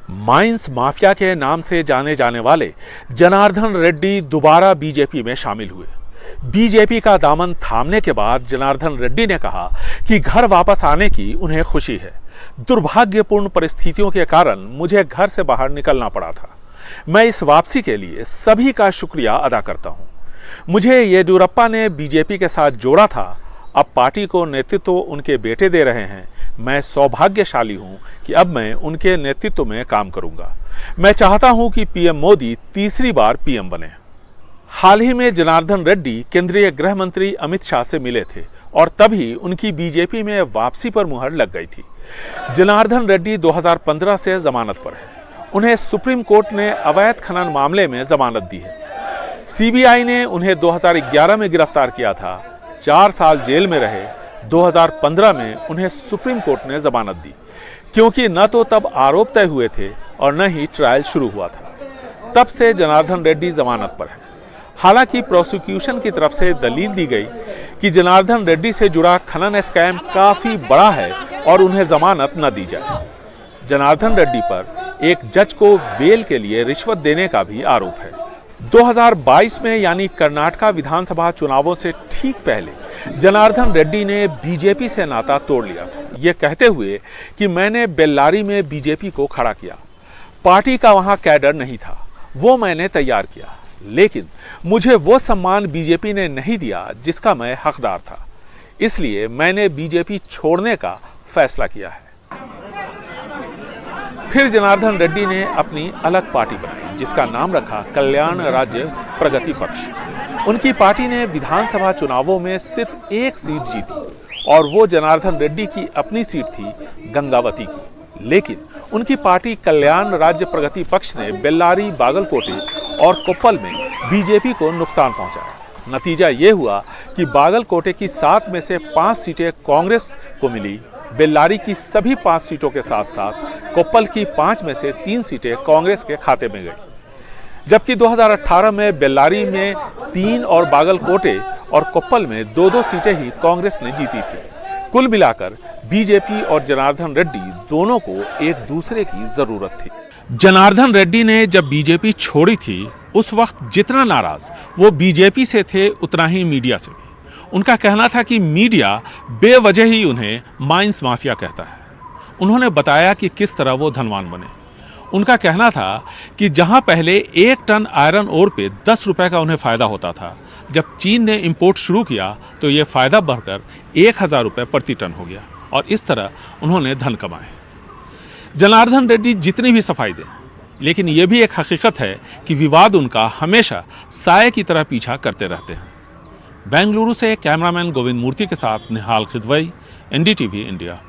Mines mafia के नाम से जाने जाने वाले जनार्दन रेड्डी दोबारा बीजेपी में शामिल हुए। बीजेपी का दामन थामने के बाद जनार्दन रेड्डी ने कहा कि घर वापस आने की उन्हें खुशी है। दुर्भाग्यपूर्ण परिस्थितियों के कारण मुझे घर से बाहर निकलना पड़ा था। मैं इस वापसी के लिए सभी का शुक्रिया अदा करता हूं। मुझे येदियुरप्पा ने बीजेपी के साथ जोड़ा था, अब पार्टी को नेतृत्व उनके बेटे दे रहे हैं। मैं सौभाग्यशाली हूं कि अब मैं उनके नेतृत्व में काम करूंगा। मैं चाहता हूं कि पीएम मोदी तीसरी बार पीएम बने। हाल ही में जनार्दन रेड्डी केंद्रीय गृह मंत्री अमित शाह से मिले थे और तभी उनकी बीजेपी में वापसी पर मुहर लग गई थी। जनार्दन रेड्डी 2015 से जमानत पर है। उन्हें सुप्रीम कोर्ट ने अवैध खनन मामले में जमानत दी है। सीबीआई ने उन्हें 2011 में गिरफ्तार किया था। 4 साल जेल में रहे। 2015 में उन्हें सुप्रीम कोर्ट ने जमानत दी, क्योंकि न तो तब आरोप तय हुए थे और न ही ट्रायल शुरू हुआ था। तब से जनार्दन रेड्डी जमानत पर है। हालांकि प्रोसिक्यूशन की तरफ से दलील दी गई कि जनार्दन रेड्डी से जुड़ा खनन स्कैम काफी बड़ा है और उन्हें जमानत न दी जाए। जनार्दन रेड्डी पर एक जज को बेल के लिए रिश्वत देने का भी आरोप है। 2022 में यानी कर्नाटका विधानसभा चुनावों से ठीक पहले जनार्दन रेड्डी ने बीजेपी से नाता तोड़ लिया था, ये कहते हुए कि मैंने बेल्लारी में बीजेपी को खड़ा किया। पार्टी का वहां कैडर नहीं था, वो मैंने तैयार किया, लेकिन मुझे वो सम्मान बीजेपी ने नहीं दिया जिसका मैं हकदार था। इसलिए मैंने बीजेपी छोड़ने का फैसला किया है। फिर जनार्दन रेड्डी ने अपनी अलग पार्टी बनाई, जिसका नाम रखा कल्याण राज्य प्रगति पक्ष। उनकी पार्टी ने विधानसभा चुनावों में सिर्फ एक सीट जीती और वो जनार्दन रेड्डी की अपनी सीट थी गंगावती की। लेकिन उनकी पार्टी कल्याण राज्य प्रगति पक्ष ने बेल्लारी, बागलकोटे और कोप्पल में बीजेपी को नुकसान पहुंचाया। नतीजा ये हुआ कि बागलकोटे की 7 में से 5 सीटें कांग्रेस को मिली। बेल्लारी की सभी 5 सीटों के साथ साथ कोप्पल की 5 में से 3 सीटें कांग्रेस के खाते में गई, जबकि 2018 में बेल्लारी में 3 और बागलकोटे और कोप्पल में 2-2 सीटें ही कांग्रेस ने जीती थी। कुल मिलाकर बीजेपी और जनार्दन रेड्डी दोनों को एक दूसरे की जरूरत थी। जनार्दन रेड्डी ने जब बीजेपी छोड़ी थी, उस वक्त जितना नाराज वो बीजेपी से थे, उतना ही मीडिया से भी। उनका कहना था कि मीडिया बेवजह ही उन्हें माइंस माफिया कहता है। उन्होंने बताया कि किस तरह वो धनवान बने। उनका कहना था कि जहां पहले 1 टन आयरन ओर पे 10 रुपए का उन्हें फायदा होता था, जब चीन ने इंपोर्ट शुरू किया तो ये फायदा बढ़कर 1000 रुपए प्रति टन हो गया और इस तरह उन्होंने धन कमाए। जनार्दन रेड्डी जितनी भी सफाई दें, लेकिन ये भी एक हकीकत है कि विवाद उनका हमेशा साये की तरह पीछा करते रहते हैं। बेंगलुरु से कैमरामैन गोविंद मूर्ति के साथ निहाल खिदवई, एनडीटीवी इंडिया।